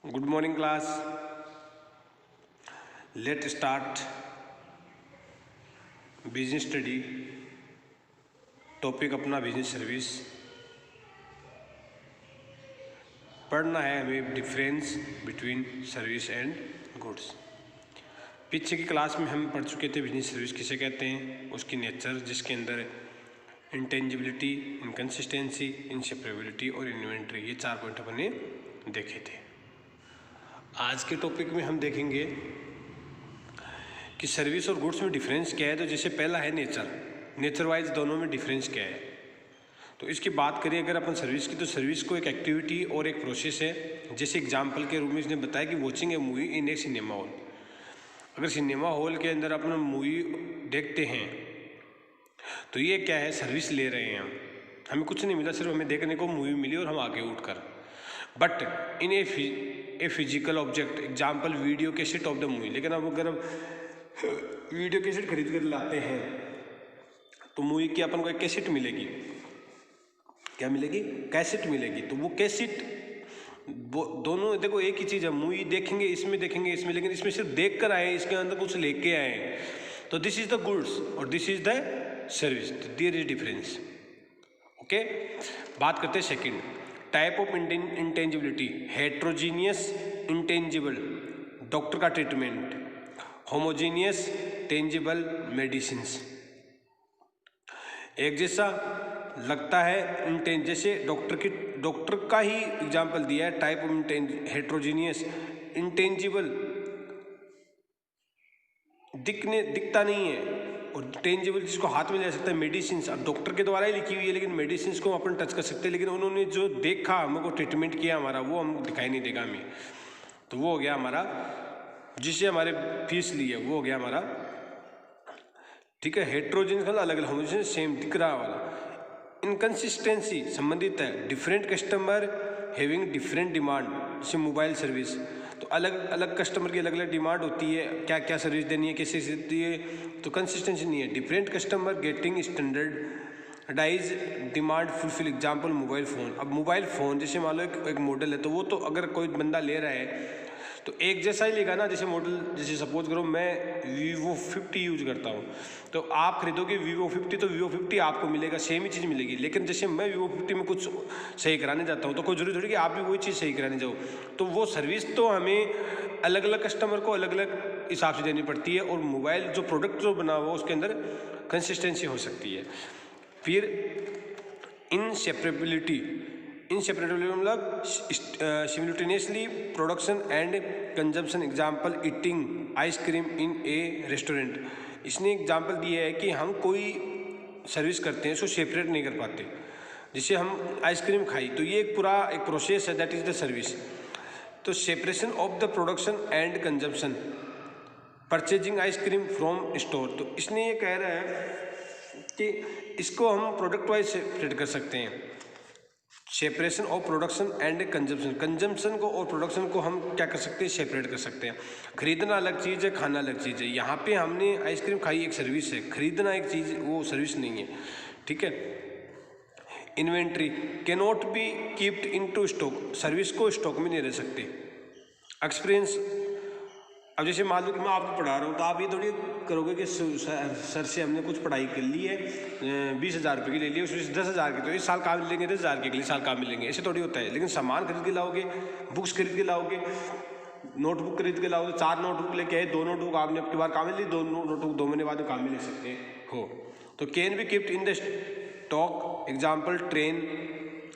Good morning class. Let's start business study. Topic अपना business service. पढ़ना है हमें difference between service and goods. पीछे की क्लास में हम पढ़ चुके थे बिजनेस सर्विस किसे कहते हैं, उसकी नेचर जिसके अंदर इंटेंजिबिलिटी, इनकंसिस्टेंसी, इनसेपरेबिलिटी और इन्वेंट्री, ये 4 पॉइंट अपने देखे थे. आज के टॉपिक में हम देखेंगे कि सर्विस और गुड्स में डिफरेंस क्या है. तो जैसे पहला है नेचर वाइज दोनों में डिफरेंस क्या है. तो इसकी बात करें अगर अपन सर्विस की, तो सर्विस को एक एक्टिविटी और एक प्रोसेस है. जैसे एग्जांपल के रूप में इसने बताया कि वॉचिंग ए मूवी इन ए सिनेमा हॉल. अगर सिनेमा हॉल के अंदर अपन मूवी देखते हैं तो ये क्या है, सर्विस ले रहे हैं. हमें कुछ नहीं मिला, सिर्फ हमें देखने को मूवी मिली और हम आगे उठकर. But in a physical object, example video cassette of the movie. लेकिन अब अगर हम वीडियो कैसेट खरीद कर लाते हैं तो मूवी की अपन को एक कैसेट मिलेगी. क्या मिलेगी? कैसेट मिलेगी. तो वो कैसेट दोनों देखो एक ही चीज़ है. मूवी देखेंगे इसमें, लेकिन इसमें सिर्फ देख कर आए, इसके अंदर कुछ लेके आए. तो दिस इज द गुड्स और this is the service. There is difference. Okay, बात करते हैं second type of intangibility. Heterogeneous intangible, doctor का ट्रीटमेंट. Homogeneous tangible, medicines. एक जैसा लगता है जैसे डॉक्टर का ही एग्जाम्पल दिया है. टाइप ऑफ हेट्रोजीनियस, इंटेंजिबल दिखता नहीं है, और टेंजिबल जिसको हाथ में ले सकता है. मेडिसिन अब डॉक्टर के द्वारा ही लिखी हुई है, लेकिन मेडिसिन को अपन टच कर सकते हैं. लेकिन उन्होंने जो देखा, हमको ट्रीटमेंट किया हमारा, वो हम दिखाई नहीं देगा हमें. तो वो हो गया हमारा, जिससे हमारे फीस ली है, वो हो गया हमारा. ठीक है, हेट्रोजेनियस अलग अलग, होमोजेनियस सेम दिख रहा वाला. इनकंसिस्टेंसी संबंधित है. Different customer having different demand. जैसे मोबाइल सर्विस, तो अलग अलग कस्टमर की अलग अलग डिमांड होती है, क्या क्या सर्विस देनी है, कैसे देती है. तो कंसिस्टेंसी नहीं है. Different customer getting standardize demand fulfil. Example mobile phone. अब मोबाइल फ़ोन जैसे मान लो एक मॉडल है, तो वो तो अगर कोई बंदा ले रहा है तो एक जैसा ही लेगा ना. जैसे मॉडल, जैसे सपोज करो मैं Vivo 50 यूज करता हूँ, तो आप खरीदोगे Vivo 50, तो Vivo 50 आपको मिलेगा, सेम ही चीज़ मिलेगी. लेकिन जैसे मैं Vivo 50 में कुछ सही कराने जाता हूँ, तो कोई जरूरी थोड़ी कि आप भी वही चीज़ सही कराने जाओ. तो वो सर्विस तो हमें अलग अलग कस्टमर को अलग अलग हिसाब से देनी पड़ती है. और मोबाइल जो प्रोडक्ट जो बना हुआ उसके अंदर कंसिस्टेंसी हो सकती है. फिर इनसेपरेबिलिटी मतलब simultaneously production and consumption. Example eating ice cream in A restaurant. इसने एग्जांपल दिया है कि हम कोई सर्विस करते हैं, उसको सेपरेट नहीं कर पाते. जैसे हम आइसक्रीम खाई, तो ये एक पूरा एक प्रोसेस है, दैट इज द सर्विस. तो separation of the production and consumption. Purchasing ice cream from store. तो इसने ये कह रहा है कि इसको हम प्रोडक्ट वाइज सेपरेट कर सकते हैं. Separation of production and consumption. Consumption को और प्रोडक्शन को हम क्या कर सकते हैं, सेपरेट कर सकते हैं. खरीदना अलग चीज़ है, खाना अलग चीज़ है. यहाँ पे हमने आइसक्रीम खाई, एक सर्विस है. खरीदना एक चीज़, वो सर्विस नहीं है. ठीक है. Inventory can not be keeped in to stock. Service को स्टॉक में नहीं रह सकते. एक्सपीरियंस, अब जैसे मान लो कि मैं आपको पढ़ा रहा हूँ, तो आप ये थोड़ी करोगे कि सर से हमने कुछ पढ़ाई कर ली है, 20,000 रुपये की ले ली, उसमें 10,000 की, तो इस साल काम मिलेंगे, 10,000 के अगले साल काम मिलेंगे. ऐसे थोड़ी होता है. लेकिन सामान खरीद के लाओगे, बुक्स खरीद के लाओगे, नोटबुक खरीद के लाओगे. 4 नोटबुक लेके आए, 2 नोटबुक आपने अब की बार काम में ली, 2 नोटबुक 2 महीने बाद काम में ले सकते हो. तो can be keeped in the stock. Example train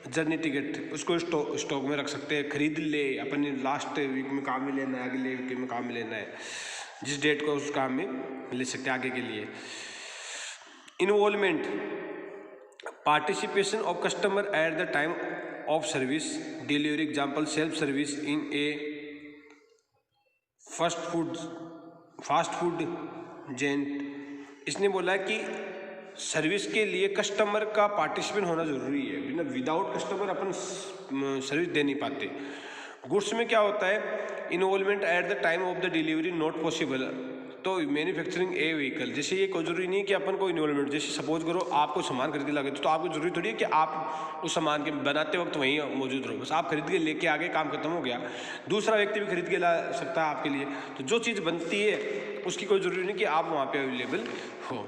journey ticket, उसको स्टॉक में रख सकते हैं. खरीद ले, अपने लास्ट वीक में काम में लेना है, अगले वीक में काम में लेना है, जिस डेट को उस काम में ले सकते हैं आगे के लिए. Involvement, participation of customer at the time of service delivery. Example self service in a fast food joint. इसने बोला कि सर्विस के लिए कस्टमर का पार्टिसिपेट होना जरूरी है. बिना विदाउट कस्टमर अपन सर्विस दे नहीं पाते. गुड्स में क्या होता है, involvement eight the time of the delivery not possible. तो मैन्युफैक्चरिंग ए व्हीकल, जैसे ये कोई जरूरी नहीं है कि अपन को इन्वॉल्वमेंट, जैसे सपोज करो आपको सामान खरीद के लागे तो आपको जरूरी थोड़ी है कि आप उस सामान के बनाते वक्त वहीं मौजूद रहो, बस आप खरीद के लेके आगे, काम खत्म हो गया, दूसरा व्यक्ति भी खरीद के ला सकता है आपके लिए। तो जो चीज़ बनती है उसकी कोई ज़रूरी नहीं कि आप वहाँ पे अवेलेबल हो,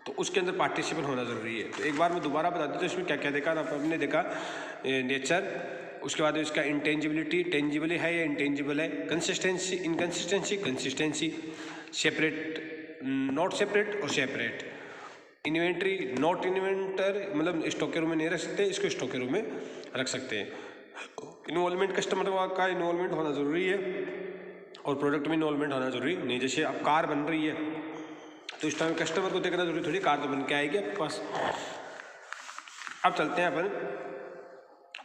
तो उसके अंदर पार्टिसिपेंट होना ज़रूरी है। तो एक बार मैं दोबारा बता देता हूँ इसमें क्या क्या देखा ना, हमने देखा नेचर, उसके बाद इसका इंटेंजिबिलिटी, टेंजिबल है या इंटेंजिबल है, consistency, inconsistency, consistency, separate, not separate और सेपरेट, इन्वेंट्री, नॉट इन्वेंटर, मतलब स्टॉक के रूम में नहीं रख सकते, इसको स्टॉक के रूम में रख सकते हैं। इन्वॉल्वमेंट, कस्टमर का इन्वॉल्वमेंट होना ज़रूरी है और प्रोडक्ट में इन्वॉल्वमेंट होना ज़रूरी नहीं। जैसे अब कार बन रही है तो इस टाइम कस्टमर को देखना जरूरी थोड़ी, कार तो बन के आएगी आपके पास। अब चलते हैं अपन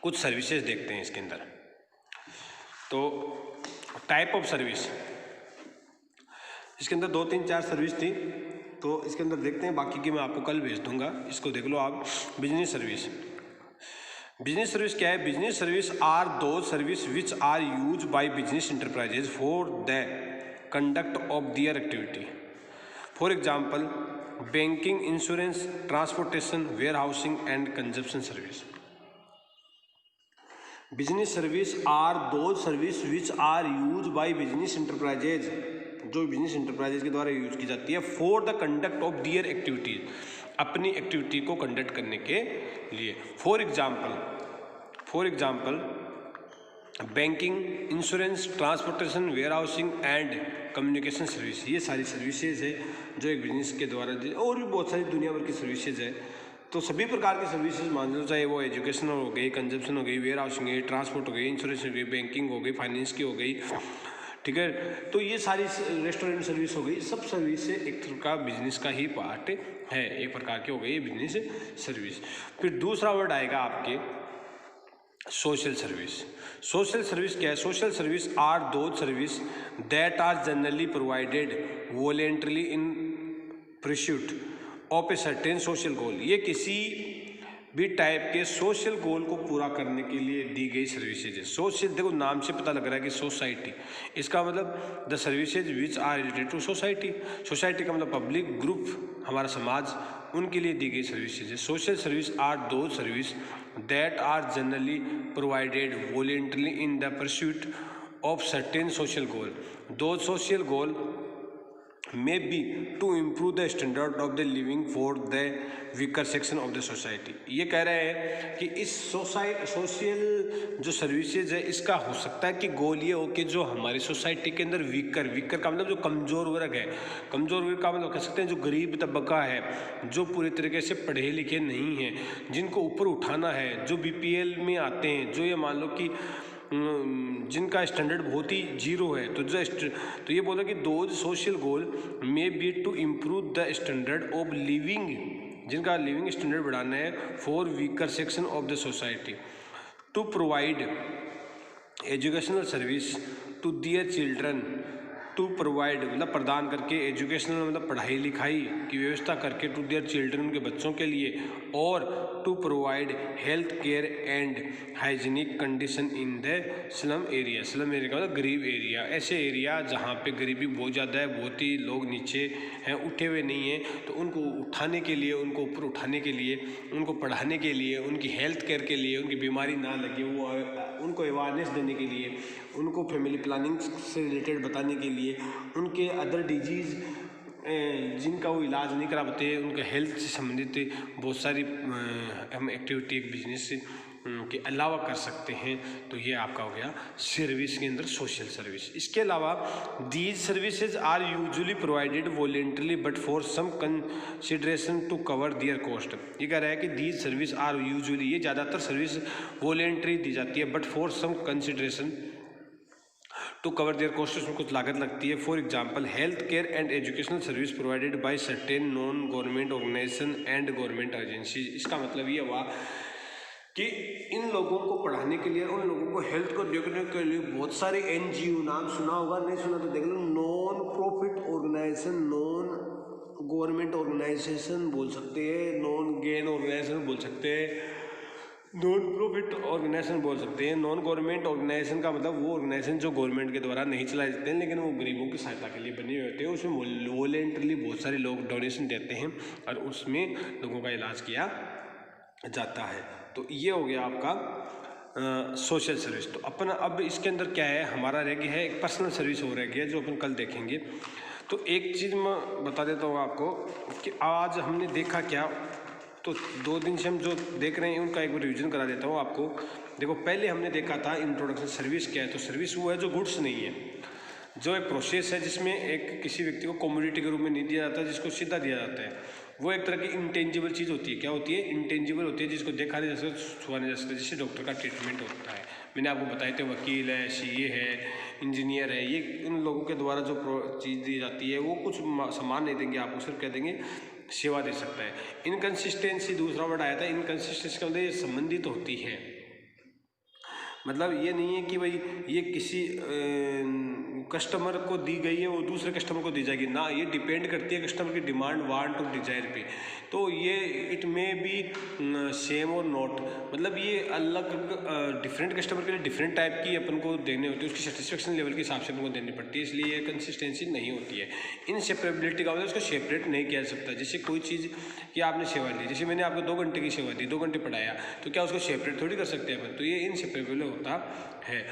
कुछ सर्विसेज देखते हैं इसके अंदर। तो टाइप ऑफ सर्विस, इसके अंदर 2 3 4 सर्विस थी, तो इसके अंदर देखते हैं, बाकी की मैं आपको कल भेज दूंगा, इसको देख लो आप। बिजनेस सर्विस, बिजनेस सर्विस क्या है? Business service are those service which are use by business enterprises for the conduct of their activity. For example banking, insurance, transportation, warehousing and consumption service. Business service are those service which are use by business enterprises, जो business enterprises के द्वारा use की जाती है, for the conduct of their activities, अपनी activity को conduct करने के लिए। For example banking, insurance, transportation, warehousing and communication service, ये सारी सर्विसेज है जो एक बिजनेस के द्वारा, और भी बहुत सारी दुनिया भर की सर्विसेज है। तो सभी प्रकार की सर्विसेज मान लो, चाहे वो एजुकेशन हो गई, कंजप्शन हो गई, वेयर हाउसिंग हो गई, ट्रांसपोर्ट हो गई, इंश्योरेंस हो गई, बैंकिंग हो गई, फाइनेंस की हो गई, ठीक है। तो ये सारी रेस्टोरेंट सर्विस हो गई, सब सर्विस एक तरह का बिजनेस का ही पार्ट है, एक प्रकार की हो गई बिजनेस सर्विस। फिर दूसरा वर्ड आएगा आपके सोशल सर्विस। सोशल सर्विस क्या है? Social service are those service that are generally provided voluntarily in pursuit of a certain social goal. ये किसी भी टाइप के सोशल गोल को पूरा करने के लिए दी गई सर्विसेज है। सोशल, देखो नाम से पता लग रहा है कि सोसाइटी, इसका मतलब the services which are related to society. Society का मतलब पब्लिक ग्रुप, हमारा समाज, उनके लिए दी गई सर्विसेज है। Social service are those service that are generally provided voluntarily in the pursuit of certain social goal. Those social goal may be to improve the standard of the living for the weaker section of the society। ये कह रहे हैं कि इस social जो services है, इसका हो सकता है कि गोल ये हो कि जो हमारी सोसाइटी के अंदर वीकर का मतलब जो कमज़ोर वर्ग है, कमज़ोर वर्ग का मतलब कह सकते हैं जो गरीब तबका है, जो पूरी तरीके से पढ़े लिखे नहीं हैं, जिनको ऊपर उठाना है, जो BPL में आते हैं, जो ये मान लो कि जिनका स्टैंडर्ड बहुत ही जीरो है, तो ये बोला कि those social goal may be to improve the standard of living, जिनका लिविंग स्टैंडर्ड बढ़ाना है, for weaker section of the society, to provide educational service to their children, to provide मतलब प्रदान करके, एजुकेशनल मतलब पढ़ाई लिखाई की व्यवस्था करके, टू देयर चिल्ड्रन उनके बच्चों के लिए, और to provide health care and hygienic condition in the slum area. Slum area का मतलब गरीब एरिया, ऐसे एरिया जहाँ पे गरीबी बहुत ज़्यादा है, बहुत ही लोग नीचे हैं, उठे हुए नहीं हैं, तो उनको उठाने के लिए, उनको ऊपर उठाने के लिए, उनको पढ़ाने के लिए, उनकी हेल्थ केयर के लिए, उनकी बीमारी ना लगे वो, उनको अवेयरनेस देने के लिए, उनको फैमिली प्लानिंग से रिलेटेड बताने के लिए, उनके अदर डिजीज़ जिनका वो इलाज नहीं करा पाते, उनके हेल्थ से संबंधित बहुत सारी हम एक्टिविटी एक बिजनेस के अलावा कर सकते हैं। तो ये आपका हो गया सर्विस के अंदर सोशल सर्विस। इसके अलावा these services are usually provided voluntarily but for some consideration to cover their cost. ये कह रहा है कि दीज सर्विस आर यूजुअली, ये ज़्यादातर सर्विस वॉलेंटरी दी जाती है, but for some consideration to cover their cost, उसमें कुछ लागत लगती है। For example health care and educational service provided by certain non government organization and government agency. इसका मतलब ये हुआ कि इन लोगों को पढ़ाने के लिए, उन लोगों को हेल्थ को देखने के लिए बहुत सारे NGO, नाम सुना होगा, नहीं सुना तो देख लो, non profit organisation, non government organisation बोल सकते हैं, नॉन गेन ऑर्गेनाइजेशन बोल सकते हैं, नॉन प्रॉफिट ऑर्गेनाइजेशन बोल सकते हैं। नॉन गवर्नमेंट ऑर्गेनाइजेशन का मतलब वो ऑर्गेनाइजेशन जो गवर्नमेंट के द्वारा नहीं चलाए जाते हैं, लेकिन वो गरीबों की सहायता के लिए बने हुए होते हैं। उसमें वॉलेंटरली बहुत सारे लोग डोनेशन देते हैं और उसमें लोगों का इलाज किया जाता है। तो ये हो गया आपका सोशल सर्विस। तो अपन अब इसके अंदर क्या है, हमारा रह गया है एक पर्सनल सर्विस हो रह गया है, जो अपन कल देखेंगे। तो एक चीज़ मैं बता देता हूँ आपको कि आज हमने देखा क्या, तो 2 दिन से हम जो देख रहे हैं उनका एक बार रिवीजन करा देता हूँ आपको। देखो, पहले हमने देखा था इंट्रोडक्शन, सर्विस क्या है। तो सर्विस वो है जो गुड्स नहीं है, जो एक प्रोसेस है जिसमें एक किसी व्यक्ति को कमोडिटी के रूप में नहीं दिया जाता है, जिसको सीधा दिया जाता है। वो एक तरह की इंटेंजिबल चीज़ होती है। क्या होती है? इंटेंजिबल होती है, जिसको देखा नहीं जा सकता, छुआ नहीं जा सकता। जैसे डॉक्टर का ट्रीटमेंट होता है, मैंने आपको बताया थे, वकील है, सीए है, इंजीनियर है, ये इन लोगों के द्वारा जो चीज़ दी जाती है वो कुछ सामान नहीं देंगे आपको, सिर्फ कह देंगे सेवा दे सकता है। इनकन्सिस्टेंसी दूसरा वर्ड आया था। इनकन्सिस्टेंसी का मतलब ये संबंधित होती है, मतलब ये नहीं है कि भाई ये किसी कस्टमर को दी गई है वो दूसरे कस्टमर को दी जाएगी ना, ये डिपेंड करती है कस्टमर की डिमांड, वांट और डिजायर पे। तो ये इट में बी सेम और नॉट, मतलब ये अलग डिफरेंट कस्टमर के लिए डिफरेंट टाइप की अपन को देने होती है, उसकी सेटिस्फेक्शन लेवल के हिसाब से अपन को देनी पड़ती है, इसलिए ये कंसिस्टेंसी नहीं होती है। इनसेपरेबिलिटी का मतलब उसको सेपरेट नहीं किया जा सकता। जैसे कोई चीज़ कि आपने सेवा ली, जैसे मैंने आपको 2 घंटे की सेवा दी, 2 घंटे पढ़ाया, तो क्या उसको सेपरेट थोड़ी कर सकते हैं अपन, तो ये इनसेपरेबल होता है।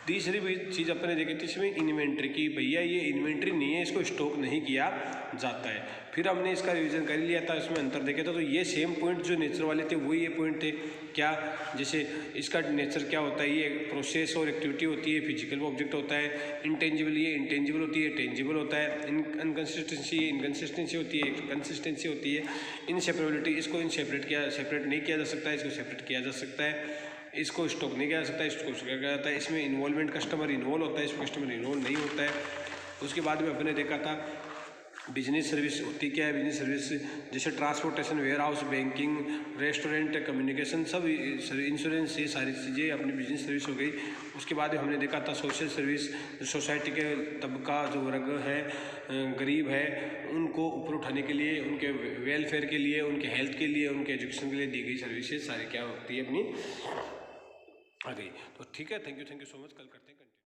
तीसरी भी चीज़ अपने देखी थी इसमें इन्वेंट्री की, भैया ये इन्वेंट्री नहीं है, इसको स्टॉक नहीं किया जाता है। फिर हमने इसका रिवीजन कर लिया था, इसमें अंतर देखे था। तो ये सेम पॉइंट जो नेचर वाले थे वही ये पॉइंट थे। क्या? जैसे इसका नेचर क्या होता है, ये प्रोसेस और एक्टिविटी होती है, फिजिकल ऑब्जेक्ट होता है। इंटेंजिबल ये इंटेंजिबल होती है, टेंजिबल होता है। इनकन्सिस्टेंसी ये इनकन्सिस्टेंसी होती है, कंसिस्टेंसी होती है। इनसेपरेबिलिटी, इसको सेपरेट नहीं किया जा सकता है, इसको सेपरेट किया जा सकता है। इसको स्टॉक नहीं किया जा सकता है, इसको किया जाता है। इसमें इन्वॉल्वमेंट, कस्टमर इन्वॉल्व होता है, इसमें कस्टमर इन्वॉल्व नहीं होता है। उसके बाद में अपने देखा था बिजनेस सर्विस होती क्या है। बिजनेस सर्विस जैसे transportation, warehouse, banking, restaurant, communication, सब इंश्योरेंस, ये सारी चीज़ें अपनी बिजनेस सर्विस हो गई। उसके बाद में हमने देखा था सोशल सर्विस, जो सोसाइटी के तबका जो वर्ग है, गरीब है, उनको ऊपर उठाने के लिए, उनके वेलफेयर के लिए, उनके हेल्थ के लिए, उनके एजुकेशन के लिए दी गई सर्विसेज सारी क्या होती है अपनी आ गई। तो ठीक है, थैंक यू सो मच। कल करते हैं।